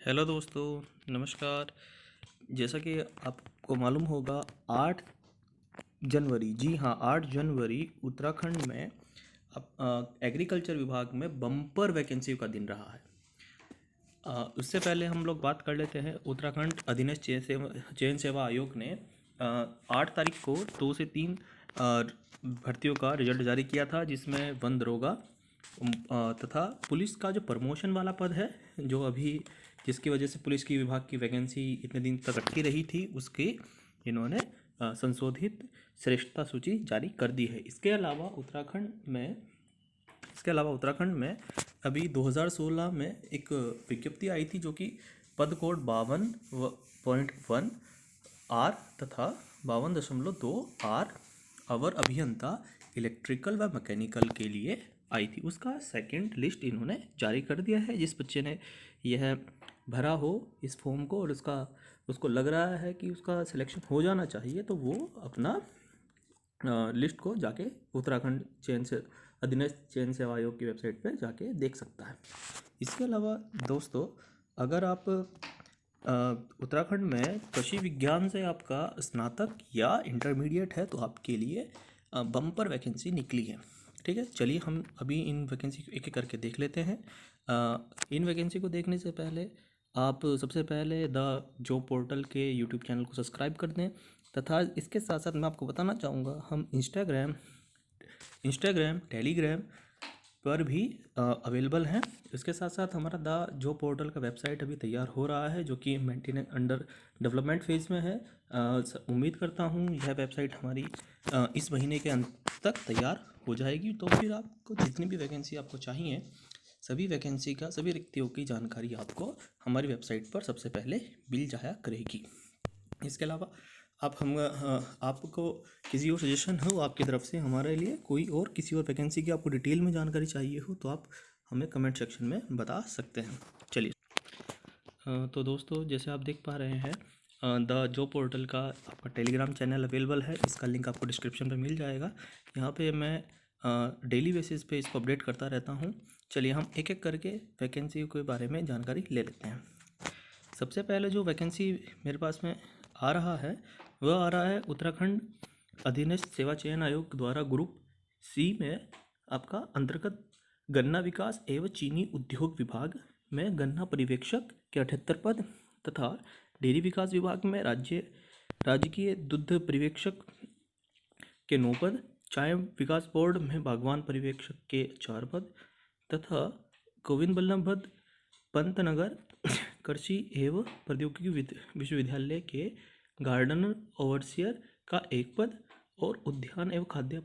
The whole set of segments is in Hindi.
हेलो दोस्तों, नमस्कार। जैसा कि आपको मालूम होगा, 8 जनवरी, जी हाँ, 8 जनवरी उत्तराखंड में एग्रीकल्चर विभाग में बम्पर वैकेंसी का दिन रहा है। उससे पहले हम लोग बात कर लेते हैं। उत्तराखंड अधीनस्थ चयन सेवा आयोग ने 8 तारीख को 2 से 3 भर्तियों का रिजल्ट जारी किया था, जिसमें वन दरोगा तथा पुलिस का जो प्रमोशन वाला पद है, जो अभी जिसकी वजह से पुलिस की विभाग की वैकेंसी इतने दिन तक अटकी रही थी, उसकी इन्होंने संशोधित श्रेष्ठता सूची जारी कर दी है। इसके अलावा उत्तराखंड में अभी 2016 में एक विज्ञप्ति आई थी, जो कि पद कोड 52.1 आर तथा 52.2 आर अवर अभियंता इलेक्ट्रिकल व मैकेनिकल के लिए आई थी। उसका सेकंड लिस्ट इन्होंने जारी कर दिया है। जिस बच्चे ने यह भरा हो इस फॉर्म को और उसको लग रहा है कि उसका सिलेक्शन हो जाना चाहिए, तो वो अपना लिस्ट को जाके उत्तराखंड अधीनस्थ चयन सेवा आयोग की वेबसाइट पे जाके देख सकता है। इसके अलावा दोस्तों, अगर आप उत्तराखंड में कृषि विज्ञान से आपका स्नातक या इंटरमीडिएट है, तो आपके लिए बम्पर वैकेंसी निकली है। ठीक है, चलिए हम अभी इन वैकेंसी को एक एक करके देख लेते हैं। इन वैकेंसी को देखने से पहले आप सबसे पहले द जॉब पोर्टल के यूट्यूब चैनल को सब्सक्राइब कर दें, तथा इसके साथ साथ मैं आपको बताना चाहूँगा, हम इंस्टाग्राम टेलीग्राम पर भी अवेलेबल हैं। इसके साथ साथ हमारा द जॉब पोर्टल का वेबसाइट अभी तैयार हो रहा है, जो कि मेंटेनेंस अंडर डेवलपमेंट फेज़ में है। उम्मीद करता हूँ यह वेबसाइट हमारी इस महीने के अंत तक तैयार हो जाएगी। तो फिर आपको जितनी भी वैकेंसी आपको चाहिए, सभी वैकेंसी का, सभी रिक्तियों की जानकारी आपको हमारी वेबसाइट पर सबसे पहले मिल जाया करेगी। इसके अलावा आपको किसी और सजेशन हो आपकी तरफ से हमारे लिए, कोई और किसी और वैकेंसी की आपको डिटेल में जानकारी चाहिए हो, तो आप हमें कमेंट सेक्शन में बता सकते हैं। चलिए, तो दोस्तों, जैसे आप देख पा रहे हैं, द जॉब पोर्टल का आपका टेलीग्राम चैनल अवेलेबल है। इसका लिंक आपको डिस्क्रिप्शन पे मिल जाएगा। यहाँ पे मैं डेली बेसिस पे इसको अपडेट करता रहता हूँ। चलिए, हम एक एक करके वैकेंसी के बारे में जानकारी ले लेते हैं। सबसे पहले जो वैकेंसी मेरे पास में आ रहा है, वह आ रहा है उत्तराखंड अधीनस्थ सेवा चयन आयोग द्वारा ग्रुप सी में आपका अंतर्गत गन्ना विकास एवं चीनी उद्योग विभाग में गन्ना पर्यवेक्षक के 78 पद, तथा डेयरी विकास विभाग में राजकीय दुग्ध पर्यवेक्षक के 9 पद, चाय विकास बोर्ड में बागवान पर्यवेक्षक के 4 पद, तथा गोविंद बल्लभ पंतनगर कृषि एवं प्रौद्योगिकी विश्वविद्यालय के गार्डनर ओवरसियर का 1 पद, और उद्यान एवं खाद्य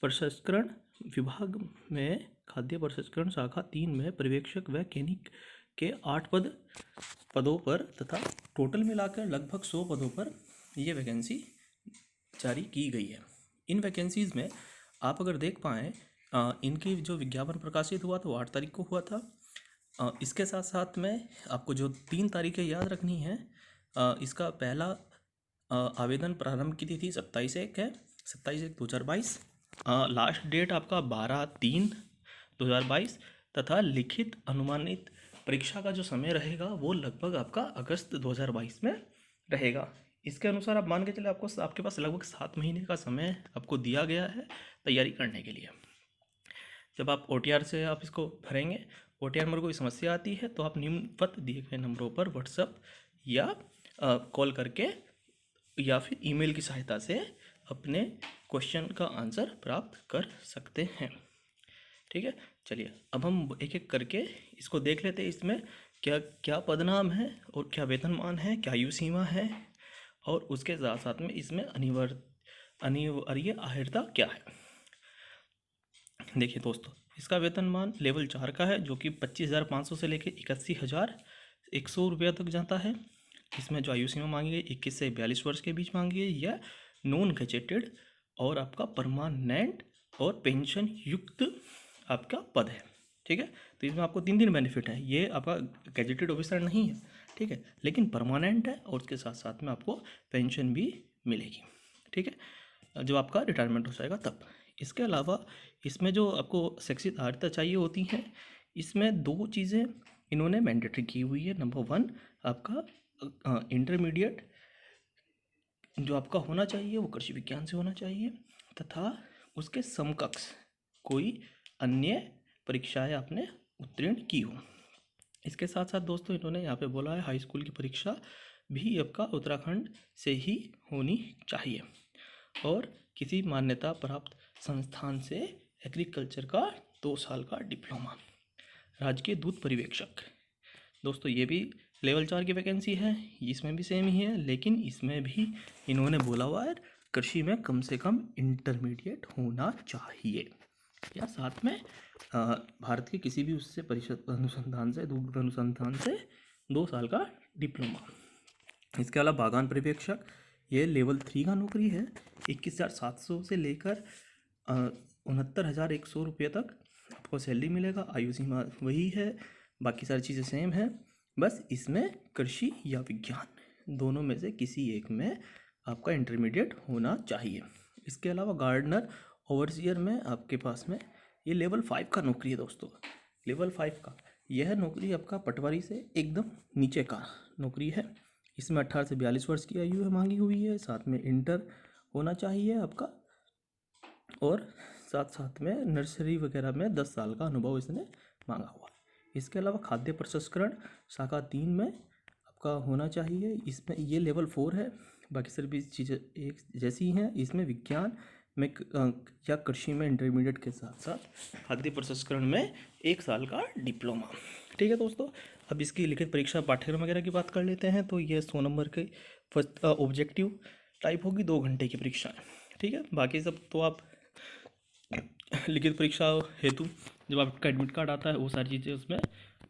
प्रसंस्करण विभाग में खाद्य प्रसंस्करण शाखा 3 में पर्यवेक्षक व कैनिक के 8 पदों पर, तथा टोटल मिलाकर लगभग 100 पदों पर यह वैकेंसी जारी की गई है। इन वैकेंसीज़ में आप अगर देख पाएँ, इनकी जो विज्ञापन प्रकाशित हुआ था वो 8 तारीख को हुआ था। इसके साथ साथ में आपको जो 3 तारीखें याद रखनी है, इसका पहला आवेदन प्रारंभ की तिथि 27/1 है, 27/1/2022। लास्ट डेट आपका 12/3/2022, तथा लिखित अनुमानित परीक्षा का जो समय रहेगा वो लगभग आपका अगस्त 2022 में रहेगा। इसके अनुसार आप मान के चले, आपके पास लगभग 7 महीने का समय आपको दिया गया है तैयारी करने के लिए। जब आप OTR से आप इसको भरेंगे, OTR में कोई समस्या आती है तो आप निम्नवत दिए गए नंबरों पर व्हाट्सएप या कॉल करके या फिर ईमेल की सहायता से अपने क्वेश्चन का आंसर प्राप्त कर सकते हैं। ठीक है, चलिए अब हम एक एक करके इसको देख लेते हैं। इसमें क्या क्या पदनाम है और क्या वेतनमान है, क्या आयु सीमा है, और उसके साथ साथ में इसमें अनिवार्य अर्हता क्या है। देखिए दोस्तों, इसका वेतनमान लेवल 4 का है, जो कि 25,500 से लेकर 81,100 रुपया तक जाता है। इसमें जो आयु सीमा मांगी गई 21 से 42 वर्ष के बीच मांगी गई, या नॉन गजेटेड और आपका परमानेंट और पेंशन युक्त आपका पद है। ठीक है, तो इसमें आपको 3 बेनिफिट है। ये आपका गजेटेड ऑफिसर नहीं है, ठीक है, लेकिन परमानेंट है, और उसके साथ साथ में आपको पेंशन भी मिलेगी। ठीक है, जब आपका रिटायरमेंट हो जाएगा तब। इसके अलावा इसमें जो आपको शैक्षिक अर्हता चाहिए होती है, इसमें 2 चीज़ें इन्होंने मैंडेटरी की हुई है। नंबर 1 आपका इंटरमीडिएट जो आपका होना चाहिए वो कृषि विज्ञान से होना चाहिए, तथा उसके समकक्ष कोई अन्य परीक्षाएं आपने उत्तीर्ण की हो। इसके साथ साथ दोस्तों इन्होंने यहाँ पे बोला है हाई स्कूल की परीक्षा भी आपका उत्तराखंड से ही होनी चाहिए, और किसी मान्यता प्राप्त संस्थान से एग्रीकल्चर का 2 साल का डिप्लोमा। राजकीय दूध पर्यवेक्षक दोस्तों ये भी लेवल 4 की वैकेंसी है, इसमें भी सेम ही है, लेकिन इसमें भी इन्होंने बोला हुआ है कृषि में कम से कम इंटरमीडिएट होना चाहिए, या साथ में भारत के किसी भी उससे परिषद अनुसंधान से, दूध अनुसंधान से 2 साल का डिप्लोमा। इसके अलावा बागान पर्यवेक्षक ये लेवल 3 का नौकरी है। 21,700 से लेकर 69,100 रुपये तक आपको सैलरी मिलेगा। आयु सीमा वही है, बाकी सारी चीज़ें सेम है, बस इसमें कृषि या विज्ञान दोनों में से किसी एक में आपका इंटरमीडिएट होना चाहिए। इसके अलावा गार्डनर ओवरसियर में आपके पास में ये लेवल 5 का नौकरी है दोस्तों। लेवल 5 का यह नौकरी आपका पटवारी से एकदम नीचे का नौकरी है। इसमें 18 से 42 वर्ष की आयु है मांगी हुई है, साथ में इंटर होना चाहिए आपका, और साथ साथ में नर्सरी वगैरह में 10 साल का अनुभव इसने मांगा हुआ। इसके अलावा खाद्य प्रसंस्करण शाखा 3 में आपका होना चाहिए। इसमें ये लेवल 4 है, बाकी सभी चीज़ें एक जैसी हैं। इसमें विज्ञान में या कृषि में इंटरमीडिएट के साथ साथ खाद्य प्रसंस्करण में 1 साल का डिप्लोमा। ठीक है दोस्तों, अब इसकी लिखित परीक्षा पाठ्यक्रम वगैरह की बात कर लेते हैं। तो ये 100 नंबर के फर्स्ट ऑब्जेक्टिव टाइप होगी, 2 घंटे की परीक्षाएँ। ठीक है, बाकी सब तो आप लिखित परीक्षा हेतु जब आपका एडमिट कार्ड आता है वो सारी चीज़ें उसमें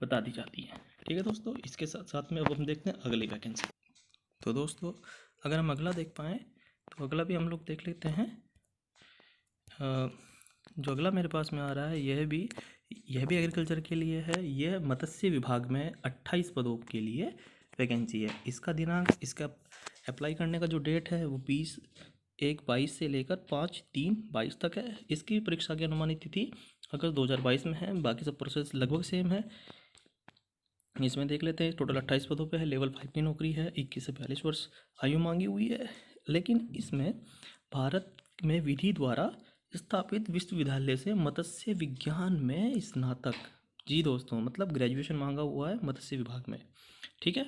बता दी जाती हैं। ठीक है दोस्तों, इसके साथ साथ में अब हम देखते हैं अगली वैकेंसी। तो दोस्तों अगर हम अगला देख पाएँ तो अगला भी हम लोग देख लेते हैं। जो अगला मेरे पास में आ रहा है यह भी एग्रीकल्चर के लिए है। यह मत्स्य विभाग में 28 पदों के लिए वैकेंसी है। इसका दिनांक, इसका अप्लाई करने का जो डेट है वो 20/1/22 से लेकर 5/3/22 तक है। इसकी परीक्षा की अनुमानित तिथि अगस्त 2022 में है। बाकी सब प्रोसेस लगभग सेम है। इसमें देख लेते हैं, टोटल 28 पदों पे है। लेवल 5 की नौकरी है। 21 से 42 वर्ष आयु मांगी हुई है, लेकिन इसमें भारत में विधि द्वारा स्थापित विश्वविद्यालय से मत्स्य विज्ञान में स्नातक, जी दोस्तों, मतलब ग्रेजुएशन मांगा हुआ है मत्स्य विभाग में। ठीक है,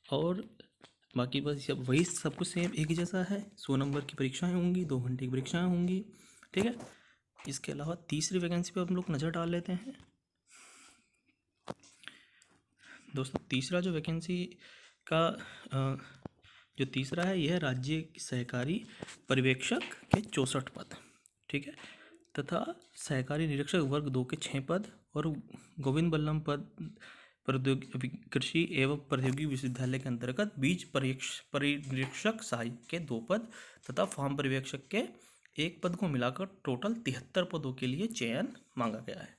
और बाकी बस सब वही सब कुछ सेम एक ही जैसा है। 100 नंबर की परीक्षाएं होंगी, 2 घंटे की परीक्षाएं होंगी। ठीक है, इसके अलावा तीसरी वैकेंसी पे हम लोग नज़र डाल लेते हैं। दोस्तों तीसरा जो वैकेंसी का जो तीसरा है यह राज्य सहकारी पर्यवेक्षक के 64 पद। ठीक है, तथा सहकारी निरीक्षक वर्ग 2 के 6 पद, और गोविंद बल्लभ पद कृषि एवं प्रौद्योगिकी विश्वविद्यालय के अंतर्गत बीज परिनिरीक्षक सहायक के 2 पद तथा फार्म पर्यवेक्षक के 1 पद को मिलाकर टोटल 73 पदों के लिए चयन मांगा गया है।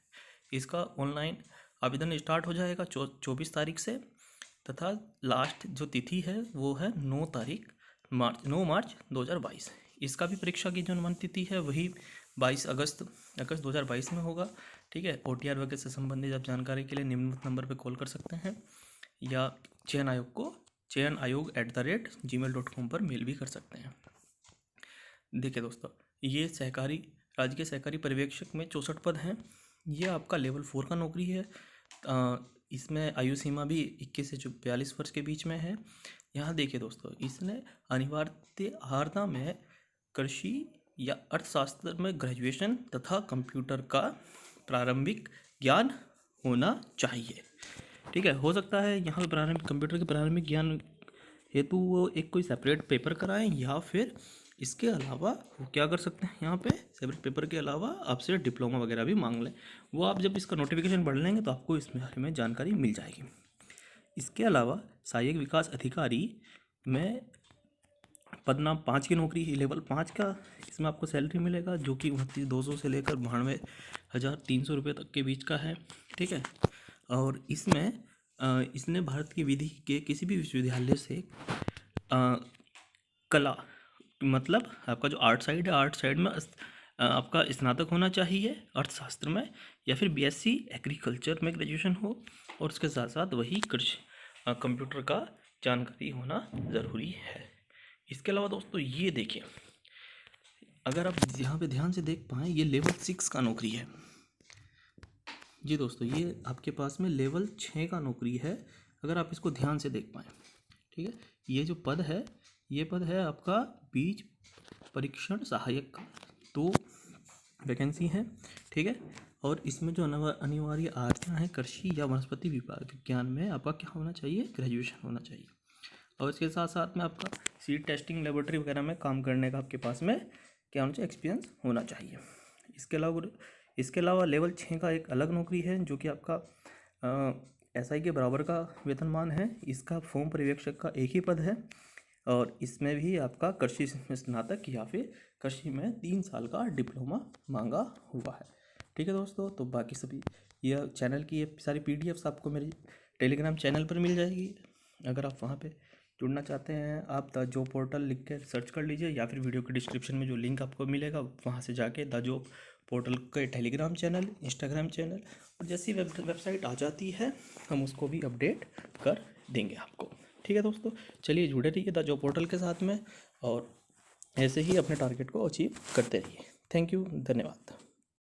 इसका ऑनलाइन आवेदन स्टार्ट हो जाएगा 24 तारीख से, तथा लास्ट जो तिथि है वो है 9 मार्च 2022। इसका भी परीक्षा की जो अनुमानित तिथि है वही 22 अगस्त 2022 में होगा। ठीक है, OTR वगैरह से संबंधित आप जानकारी के लिए निम्नलिखित नंबर पर कॉल कर सकते हैं, या चयन आयोग को cheyanayog@gmail.com पर मेल भी कर सकते हैं। देखिए दोस्तों, ये राजकीय सहकारी पर्यवेक्षक में 64 पद हैं। ये आपका लेवल 4 का नौकरी है। इसमें आयु सीमा भी 21 से 42 वर्ष के बीच में है। यहाँ देखिए दोस्तों, इसने अनिवार्यता में कृषि या अर्थशास्त्र में ग्रेजुएशन तथा कंप्यूटर का प्रारंभिक ज्ञान होना चाहिए। ठीक है, हो सकता है यहाँ पे कंप्यूटर के प्रारंभिक ज्ञान हेतु वो एक कोई सेपरेट पेपर कराएं, या फिर इसके अलावा वो क्या कर सकते हैं, यहाँ पे सेपरेट पेपर के अलावा आपसे डिप्लोमा वगैरह भी मांग लें। वो आप जब इसका नोटिफिकेशन पढ़ लेंगे तो आपको इसमें बारे में जानकारी मिल जाएगी। इसके अलावा सहायक विकास अधिकारी में पद नाम 5 की नौकरी है, लेवल 5 का। इसमें आपको सैलरी मिलेगा जो कि 29,200 से लेकर 92,300 रुपये तक के बीच का है। ठीक है, और इसमें इसने भारत की विधि के किसी भी विश्वविद्यालय से कला, मतलब आपका जो आर्ट साइड है, आर्ट साइड में आपका स्नातक होना चाहिए अर्थशास्त्र में, या फिर BSc एग्रीकल्चर में ग्रेजुएशन हो, और उसके साथ साथ वही कृषि कंप्यूटर का जानकारी होना ज़रूरी है। इसके अलावा दोस्तों ये देखिए, अगर आप यहाँ पे ध्यान से देख पाएँ, ये लेवल 6 का नौकरी है। जी दोस्तों, ये आपके पास में लेवल 6 का नौकरी है, अगर आप इसको ध्यान से देख पाएँ। ठीक है, ये जो पद है, ये पद है आपका बीज परीक्षण सहायक का। 2 वैकेंसी हैं। ठीक है, और इसमें जो अनिवार्य आर्हता है, कृषि या वनस्पति विज्ञान में आपका क्या होना चाहिए, ग्रेजुएशन होना चाहिए। और इसके साथ साथ में आपका सीड टेस्टिंग लेबोरेटरी वगैरह में काम करने का आपके पास में क्या होना चाहिए, एक्सपीरियंस होना चाहिए। इसके अलावा लेवल 6 का एक अलग नौकरी है जो कि आपका SI के बराबर का वेतनमान है। इसका फॉर्म पर्यवेक्षक का एक ही पद है और इसमें भी आपका कृषि स्नातक या फिर कृषि में 3 साल का डिप्लोमा मांगा हुआ है। ठीक है दोस्तों, तो बाकी सभी यह चैनल की ये सारी PDFs आपको मेरी टेलीग्राम चैनल पर मिल जाएगी। अगर आप वहाँ पे जुड़ना चाहते हैं, आप द जॉब पोर्टल लिख के सर्च कर लीजिए या फिर वीडियो के डिस्क्रिप्शन में जो लिंक आपको मिलेगा वहाँ से जाके द जॉब पोर्टल के टेलीग्राम चैनल, इंस्टाग्राम चैनल, और जैसी वेबसाइट आ जाती है हम उसको भी अपडेट कर देंगे आपको। ठीक है दोस्तों, चलिए जुड़े रहिए द जॉब पोर्टल के साथ में और ऐसे ही अपने टारगेट को अचीव करते रहिए। थैंक यू, धन्यवाद।